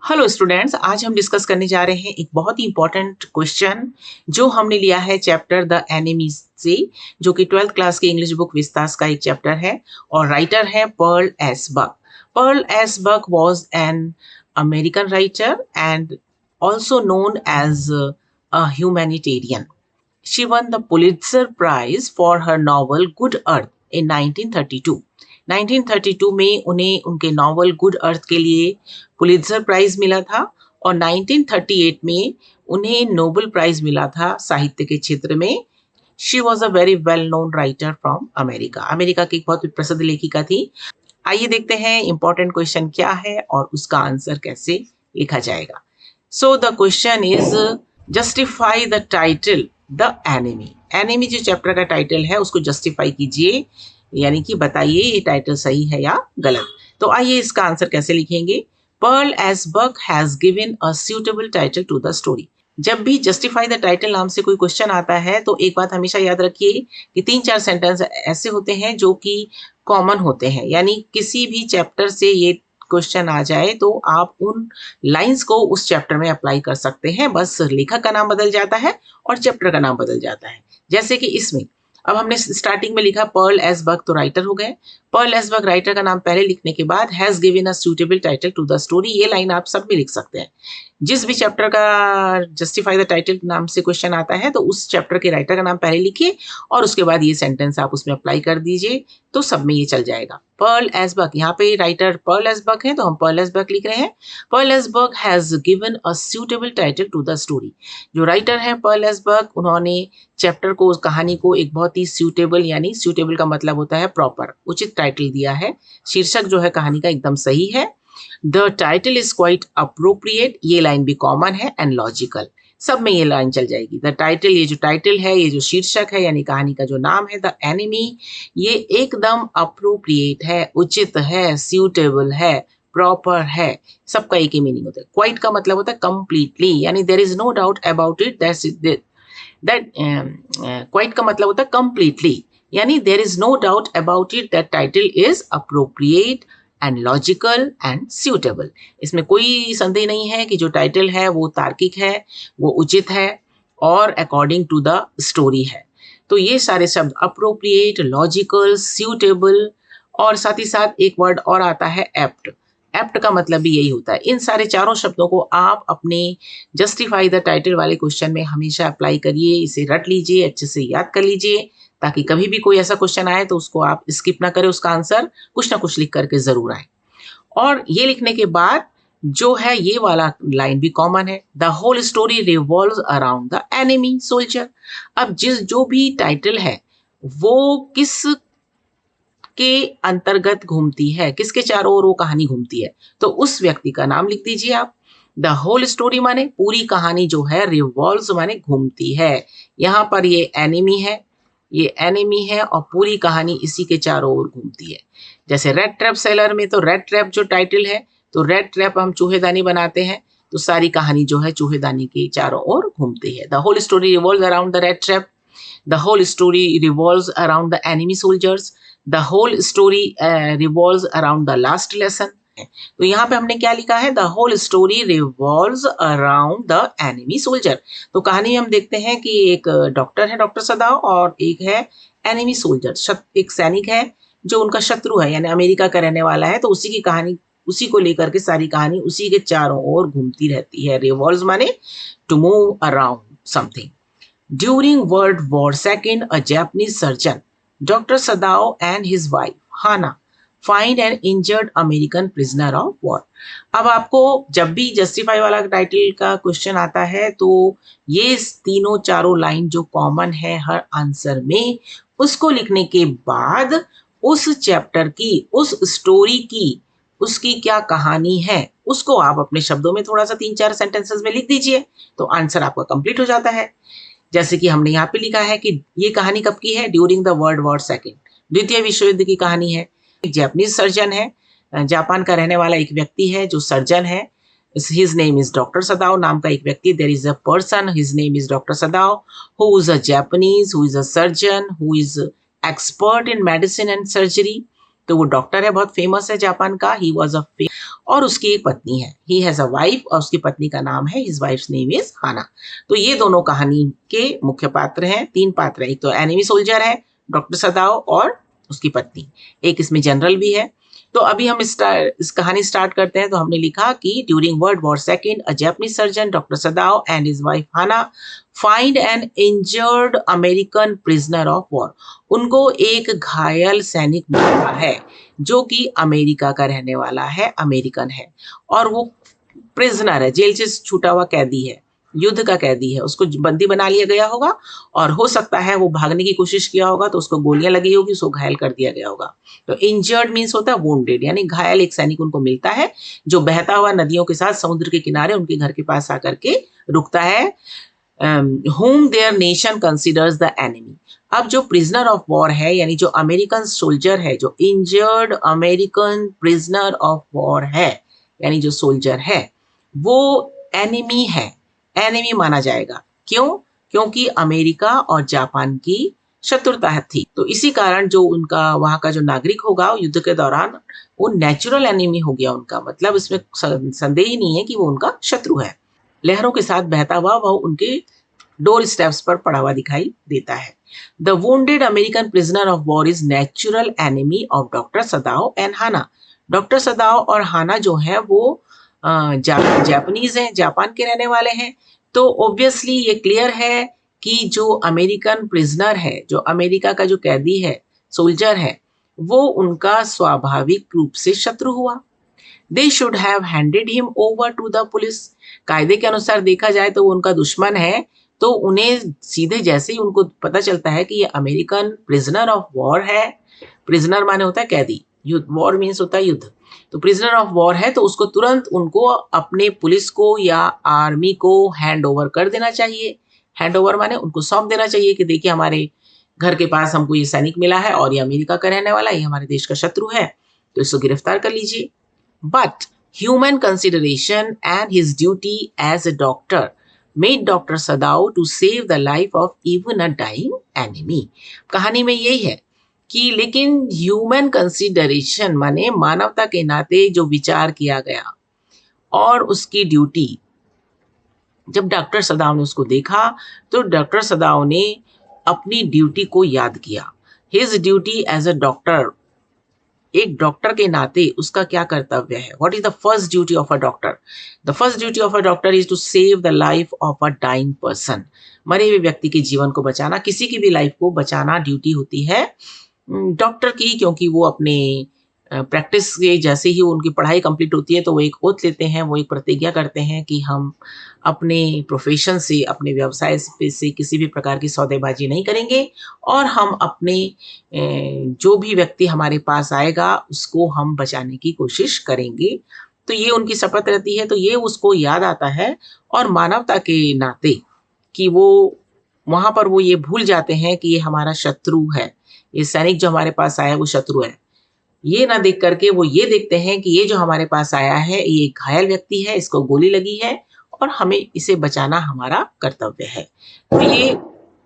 Hello students, आज हम discuss करने जा रहे हैं एक बहुत ही इंपॉर्टेंट क्वेश्चन जो हमने लिया है चैप्टर द एनिमी से, जो कि 12th क्लास की इंग्लिश बुक विस्तास का एक चैप्टर है और राइटर है Pearl S Buck. Pearl S Buck was an American writer and also known as a humanitarian. She won the Pulitzer Prize for her novel Good Earth in 1932. 1932 में उन्हें उनके novel good अर्थ के लिए Pulitzer prize मिला था और 1938 में उन्हें नोबेल प्राइज मिला था साहित्य के क्षेत्र में। She was a very well known writer from America. America की एक बहुत प्रसिद्ध लेखिका थी। आइए देखते हैं इंपॉर्टेंट क्वेश्चन क्या है और उसका आंसर कैसे लिखा जाएगा। So the question is justify the title the enemy. Enemy जो चैप्टर का टाइटल है उसको जस्टिफाई कीजिए, यानी कि बताइए ये टाइटल सही है या गलत। तो आइए इसका आंसर कैसे लिखेंगे। Pearl S Buck has given a suitable title to the story. जब भी जस्टिफाई द टाइटल नाम से कोई क्वेश्चन आता है तो एक बात हमेशा याद रखिए कि 3-4 सेंटेंस ऐसे होते हैं जो कि कॉमन होते हैं, यानी किसी भी चैप्टर से ये क्वेश्चन आ जाए तो आप उन लाइंस को उस चैप्टर में अप्लाई कर सकते हैं। बस लेखक का नाम बदल जाता है और चैप्टर का नाम बदल जाता है। जैसे कि इसमें अब हमने स्टार्टिंग में लिखा पर्ल एस बक, तो राइटर हो गए। पर्ल एस बक राइटर का नाम पहले लिखने के बाद has given a suitable title to the story, ये लाइन आप सब में लिख सकते हैं। जिस भी चैप्टर का जस्टिफाई द टाइटल नाम से क्वेश्चन आता है तो उस चैप्टर के राइटर का नाम पहले लिखिए और उसके बाद ये सेंटेंस आप उसमें अप्लाई कर दीजिए, तो सब में ये चल जाएगा। पर्ल एस बक, यहाँ पे राइटर पर्ल एस बक है तो हम पर्ल एस बक लिख रहे हैं। Pearl S Buck has given a suitable title to the story. जो राइटर है पर्ल एस बक, उन्होंने चैप्टर को, उस कहानी को एक बहुत ही सूटेबल, यानी सूटेबल का मतलब होता है प्रॉपर, उचित टाइटल दिया है। शीर्षक जो है कहानी का एकदम सही है। The title is quite appropriate, ये लाइन भी कॉमन है, एंड लॉजिकल, सब में ये लाइन चल जाएगी। द टाइटल, ये जो टाइटल है, ये जो शीर्षक है यानी कहानी का जो नाम है द एनिमी, ये एकदम अप्रोप्रिएट है, उचित है, सूटेबल है, प्रॉपर है। सबका एक ही मीनिंग होता है। क्वाइट का मतलब होता है कंप्लीटली, यानी there is no doubt about it, that quite का मतलब होता है कंप्लीटली, यानी there is no doubt about it that title is appropriate and logical and suitable. इसमें कोई संदेह नहीं है कि जो टाइटल है वो तार्किक है, वो उचित है और अकॉर्डिंग टू द स्टोरी है। तो ये सारे शब्द अप्रोप्रिएट, लॉजिकल, सूटेबल, और साथ ही साथ एक वर्ड और आता है एप्ट। एप्ट का मतलब भी यही होता है। इन सारे चारों शब्दों को आप अपने जस्टिफाई द टाइटल वाले क्वेश्चन में हमेशा अप्लाई करिए, इसे रट लीजिए, अच्छे से याद कर लीजिए, ताकि कभी भी कोई ऐसा क्वेश्चन आए तो उसको आप स्किप ना करें, उसका आंसर कुछ ना कुछ लिख करके जरूर आए। और ये लिखने के बाद जो है ये वाला लाइन भी कॉमन है, the whole story revolves around the enemy soldier. अब जो भी टाइटल है वो किस के अंतर्गत घूमती है, किसके चारों ओर वो कहानी घूमती है, तो उस व्यक्ति का नाम लिख दीजिए आप। द होल स्टोरी माने पूरी कहानी जो है, रिवॉल्व्स माने घूमती है। यहाँ पर ये एनिमी है, ये एनिमी है और पूरी कहानी इसी के चारों ओर घूमती है। जैसे रेड ट्रैप सेलर में, तो रेड ट्रैप जो टाइटल है, तो रेड ट्रैप हम चूहेदानी बनाते हैं, तो सारी कहानी जो है चूहेदानी के चारों ओर घूमती है। The whole story revolves around the red trap, the whole story revolves around the enemy soldiers, the whole story revolves around the last lesson। तो यहाँ पे हमने क्या लिखा है, the whole story revolves around the enemy soldier. तो कहानी में हम देखते हैं कि एक डॉक्टर है, डॉक्टर सदाव, और एक है एनिमी सोल्जर, एक सैनिक है जो उनका शत्रु है, यानी अमेरिका का रहने वाला है। तो उसी की कहानी, उसी को लेकर के सारी कहानी उसी के चारों ओर घूमती रहती है। रिवॉल्व्स माने to move around something. During World War II, a Japanese surgeon, Dr. Sadao, and his wife, Hana, find an injured American prisoner of war। अब आपको जब भी जस्टिफाई वाला टाइटल का क्वेश्चन आता है तो ये तीनों चारों लाइन जो कॉमन है हर आंसर में, उसको लिखने के बाद उस चैप्टर की, उस स्टोरी की, उसकी क्या कहानी है, उसको आप अपने शब्दों में थोड़ा सा 3-4 सेंटेंसेस में लिख दीजिए, तो आंसर आपका कंप्लीट हो जाता है। जैसे कि हमने यहाँ पे लिखा है कि ये कहानी कब की है, during the world War second, द्वितीय विश्व युद्ध की कहानी है। एक जापानीज सर्जन है, जापान का रहने वाला एक व्यक्ति है जो सर्जन है, his name is doctor Sadao, नाम का एक व्यक्ति, there is a person, his name is doctor Sadao, who is a Japanese, who is a surgeon, who is expert in medicine and surgery, तो वो डॉक्टर है, बहुत famous है Japan का। ही वॉज और उसकी एक पत्नी है, ही हैज अ वाइफ, और उसकी पत्नी का नाम है, हिज वाइफ्स नेम इज हाना। तो ये दोनों कहानी के मुख्य पात्र हैं, 3 पात्र हैं। एक तो एनिमी सोल्जर है डॉक्टर सदाओ, और उसकी पत्नी, एक इसमें जनरल भी है। तो अभी हम इस कहानी स्टार्ट करते हैं। तो हमने लिखा कि during World War second a Japanese surgeon doctor Sadao and his wife Hana find an injured American prisoner of war. उनको एक घायल सैनिक मिलता है जो कि अमेरिका का रहने वाला है, अमेरिकन है, और वो प्रिजनर है, जेल से छूटा हुआ कैदी है, युद्ध का कैदी है। उसको बंदी बना लिया गया होगा, और हो सकता है वो भागने की कोशिश किया होगा तो उसको गोलियां लगी होगी, उसको घायल कर दिया गया होगा। तो इंजर्ड मीन्स होता है वुंडेड, यानी घायल एक सैनिक उनको मिलता है जो बहता हुआ नदियों के साथ समुद्र के किनारे उनके घर के पास आकर के रुकता है, whom their nation considers the enemy। अब जो प्रिजनर ऑफ वॉर है, यानी जो अमेरिकन सोल्जर है, जो injured American prisoner of war है, यानी जो सोल्जर है, वो एनिमी है, एनिमी माना जाएगा। क्यों? क्योंकि अमेरिका और जापान की शत्रुता थी। तो इसी कारण जो उनका वहां का जो नागरिक होगा युद्ध के दौरान, वो नेचुरल एनिमी हो गया उनका। मतलब इसमें संदेह ही नहीं है कि वो उनका शत्रु है। लहरों के साथ बहता हुआ वह उनके डोर स्टेप्स पर पड़ा हुआ दिखाई देता है। The wounded American prisoner of war is natural enemy of doctor Sadao and Hana. Doctor Sadao और हाना जो है वो जापानीज हैं, जापान के रहने वाले हैं। तो ऑब्वियसली ये क्लियर है कि जो अमेरिकन प्रिजनर है, जो अमेरिका का जो कैदी है, सोल्जर है, वो उनका स्वाभाविक रूप से शत्रु हुआ। They should have handed him over to the police. कायदे के अनुसार देखा जाए तो वो उनका दुश्मन है, तो उन्हें सीधे जैसे ही उनको पता चलता है कि ये अमेरिकन प्रिजनर ऑफ वॉर है, प्रिजनर माने होता है कैदी, युद्ध, वॉर मीन्स होता है युद्ध, तो प्रिजनर ऑफ वॉर है, तो उसको तुरंत उनको अपने पुलिस को या आर्मी को हैंड ओवर कर देना चाहिए। हैंड ओवर माने उनको सौंप देना चाहिए कि देखिए हमारे घर के पास हमको ये सैनिक मिला है और ये अमेरिका का रहने वाला है, ये हमारे देश का शत्रु है, तो इसको गिरफ्तार कर लीजिए। But human consideration and his duty as a doctor made Dr. Sadao to save the life of even a dying enemy। कहानी में यही है कि लेकिन ह्यूमन कंसिडरेशन माने मानवता के नाते जो विचार किया गया और उसकी ड्यूटी, जब डॉक्टर सदाओ ने उसको देखा तो डॉक्टर सदाओ ने अपनी ड्यूटी को याद किया। His duty as a doctor, एक डॉक्टर के नाते उसका क्या कर्तव्य है। What is the first duty of a doctor? The first duty of a doctor is to save the life of a dying person. मरे हुए व्यक्ति के जीवन को बचाना, किसी की भी लाइफ को बचाना ड्यूटी होती है डॉक्टर की, क्योंकि वो अपने प्रैक्टिस के जैसे ही उनकी पढ़ाई कंप्लीट होती है तो वो एक ओथ लेते हैं, वो एक प्रतिज्ञा करते हैं कि हम अपने प्रोफेशन से, अपने व्यवसाय से किसी भी प्रकार की सौदेबाजी नहीं करेंगे, और हम अपने जो भी व्यक्ति हमारे पास आएगा उसको हम बचाने की कोशिश करेंगे। तो ये उनकी शपथ रहती है। तो ये उसको याद आता है, और मानवता के नाते कि वो वहाँ पर वो ये भूल जाते हैं कि ये हमारा शत्रु है, ये सैनिक जो हमारे पास आया वो शत्रु है। ये ना देख करके वो ये देखते हैं कि ये जो हमारे पास आया है ये एक घायल व्यक्ति है, इसको गोली लगी है और हमें इसे बचाना हमारा कर्तव्य है। तो ये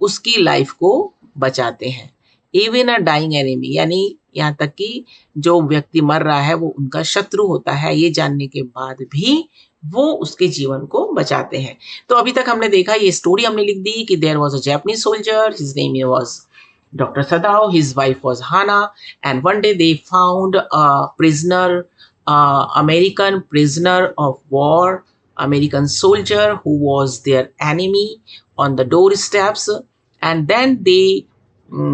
उसकी लाइफ को बचाते हैं। इवन अ डाइंग एनिमी, यानी यहाँ तक कि जो व्यक्ति मर रहा है वो उनका शत्रु होता है, ये जानने के बाद भी वो उसके जीवन को बचाते हैं। तो अभी तक हमने देखा, ये स्टोरी हमने लिख दी कि there was a Japanese soldier, his name was Dr. Sadao, his wife was Hana, and one day they found a prisoner, American prisoner of war, American soldier who was their enemy on the doorsteps, and then they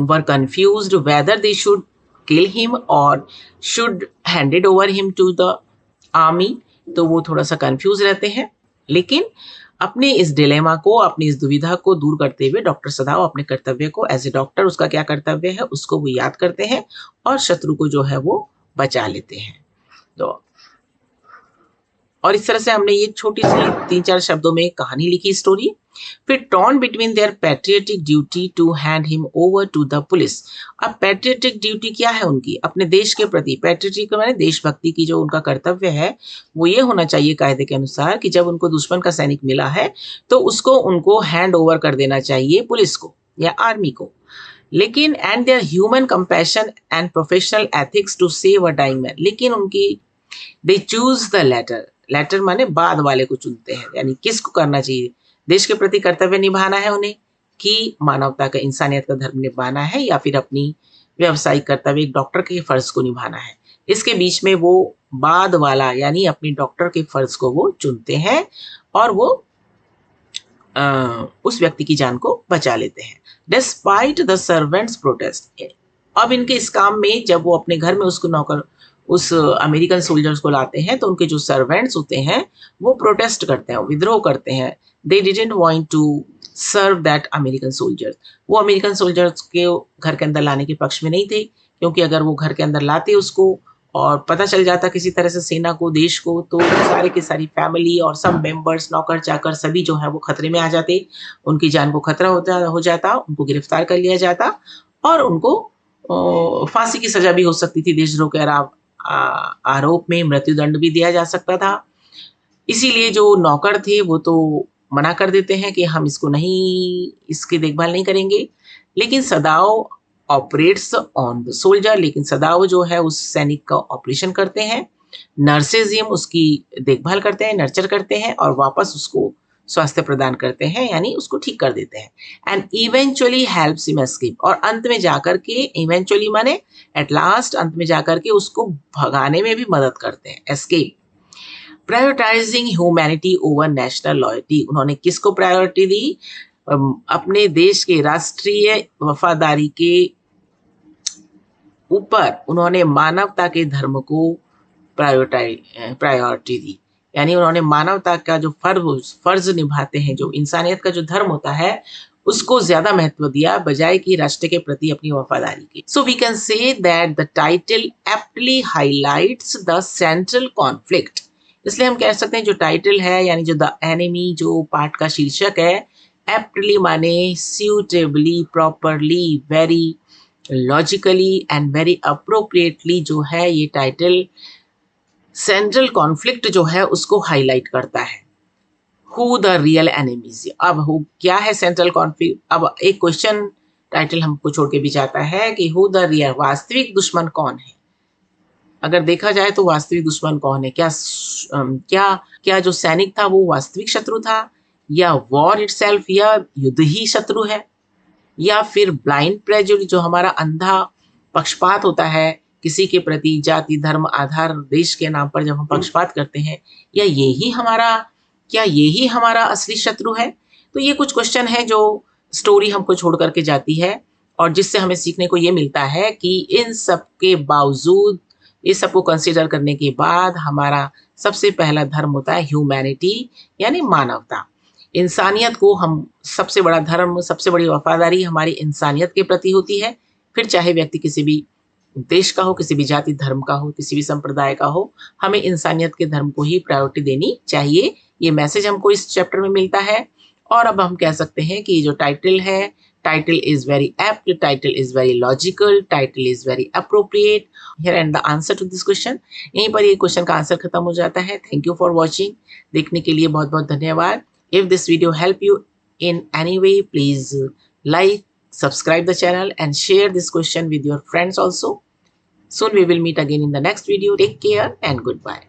were confused whether they should kill him or should hand it over him to the army। तो वो थोड़ा सा confuse रहते हैं, लेकिन अपने इस dilemma को, अपनी इस दुविधा को दूर करते हुए डॉक्टर सदाओ अपने कर्तव्य को, एज ए डॉक्टर उसका क्या कर्तव्य है उसको वो याद करते हैं और शत्रु को जो है वो बचा लेते हैं। तो और इस तरह से हमने ये छोटी सी 3-4 शब्दों में कहानी लिखी, स्टोरी। फिर torn between their patriotic duty to hand him over to the police. अब पैट्रियटिक ड्यूटी क्या है उनकी? अपने देश के प्रति, पैट्रियटिक माने देशभक्ति की जो उनका कर्तव्य है वो ये होना चाहिए कायदे के अनुसार कि जब उनको दुश्मन का सैनिक मिला है तो उसको उनको हैंड ओवर कर देना चाहिए पुलिस को या आर्मी को। लेकिन and their human compassion and professional ethics to save a dying man, लेकिन उनकी they choose the latter, latter माने बाद वाले को चुनते हैं, यानी किसको करना चाहिए, देश के प्रति कर्तव्य निभाना है उन्हें कि मानवता का इंसानियत का धर्म निभाना है या फिर अपनी व्यवसायिक कर्तव्य एक डॉक्टर के फर्ज को निभाना है। इसके बीच में वो बाद वाला यानी अपनी डॉक्टर के फर्ज को वो चुनते हैं और वो उस व्यक्ति की जान को बचा लेते हैं डिस्पाइट द सर्वेंट्स प्रोटेस्ट। अब इनके इस काम में जब वो अपने घर में उसको नौकर उस अमेरिकन सोल्जर्स को लाते हैं तो उनके जो सर्वेंट्स होते हैं वो प्रोटेस्ट करते हैं, विद्रोह करते हैं। They didn't want to serve that American soldiers, वो अमेरिकन सोल्जर्स के घर के अंदर लाने के पक्ष में नहीं थे, क्योंकि अगर वो घर के अंदर लाते उसको और पता चल जाता किसी तरह से सेना को, देश को, तो सारे की सारी फैमिली और सब मेंबर्स, नौकर चाकर सभी जो है वो खतरे में आ जाते, उनकी जान को खतरा हो जाता, उनको गिरफ्तार कर लिया जाता और उनको फांसी की सजा भी हो सकती थी, देशद्रोह के आरोप में मृत्युदंड भी दिया जा सकता था। इसीलिए जो नौकर थे वो तो मना कर देते हैं कि हम इसको नहीं, इसकी देखभाल नहीं करेंगे, लेकिन सदाओ ऑपरेट्स ऑन द सोल्जर, लेकिन सदाओ जो है उस सैनिक का ऑपरेशन करते हैं, नर्सेज हिम उसकी देखभाल करते हैं, नर्चर करते हैं और वापस उसको स्वास्थ्य प्रदान करते हैं, यानी उसको ठीक कर देते हैं। And eventually helps him escape, और अंत में जाकर के, इवेंचुअली माने एट लास्ट, अंत में जाकर के उसको भगाने में भी मदद करते हैं, escape. Prioritising humanity over national loyalty, उन्होंने किसको प्रायोरिटी दी? अपने देश के राष्ट्रीय वफादारी के ऊपर उन्होंने मानवता के धर्म को प्रायोरिटी दी, यानी उन्होंने मानवता का जो फर्ज निभाते हैं, जो इंसानियत का जो धर्म होता है उसको ज्यादा महत्व दिया बजाय कि राष्ट्र के प्रति अपनी वफादारी की। So we can say that the title aptly highlights the central conflict, इसलिए हम कह सकते हैं जो टाइटल है यानी जो द एनिमी जो पार्ट का शीर्षक है, एप्टली माने suitably, properly, very logically and very appropriately जो है ये टाइटल सेंट्रल कॉन्फ्लिक्ट जो है उसको हाईलाइट करता है। हु द रियल एनिमीज, अब हु क्या है सेंट्रल कॉन्फ्लिक्ट, अब एक क्वेश्चन टाइटल हमको छोड़ के भी जाता है कि हु द रियल, वास्तविक दुश्मन कौन है। अगर देखा जाए तो वास्तविक दुश्मन कौन है, क्या जो सैनिक था वो वास्तविक शत्रु था, या वॉर इटसेल्फ या युद्ध ही शत्रु है, या फिर ब्लाइंड प्रेजुडिस जो हमारा अंधा पक्षपात होता है किसी के प्रति, जाति, धर्म, आधार, देश के नाम पर जब हम पक्षपात करते हैं, या यही हमारा असली शत्रु है। तो ये कुछ क्वेश्चन है जो स्टोरी हमको छोड़ करके जाती है और जिससे हमें सीखने को ये मिलता है कि इन सब के बावजूद, इस सबको कंसीडर करने के बाद हमारा सबसे पहला धर्म होता है ह्यूमैनिटी, यानी मानवता, इंसानियत को हम सबसे बड़ा धर्म, सबसे बड़ी वफादारी हमारी इंसानियत के प्रति होती है, फिर चाहे व्यक्ति किसी भी देश का हो, किसी भी जाति धर्म का हो, किसी भी संप्रदाय का हो, हमें इंसानियत के धर्म को ही प्रायोरिटी देनी चाहिए। ये मैसेज हमको इस चैप्टर में मिलता है। और अब हम कह सकते हैं कि जो टाइटल है, title is very apt, title is very logical, title is very appropriate. Here and the answer to this question, यहीं पर ये क्वेश्चन का आंसर खत्म हो जाता है। थैंक यू फॉर वॉचिंग, देखने के लिए बहुत बहुत धन्यवाद। If this video help you in any way, please like, subscribe the channel and share this question with your friends also. Soon we will meet again in the next video. Take care and goodbye.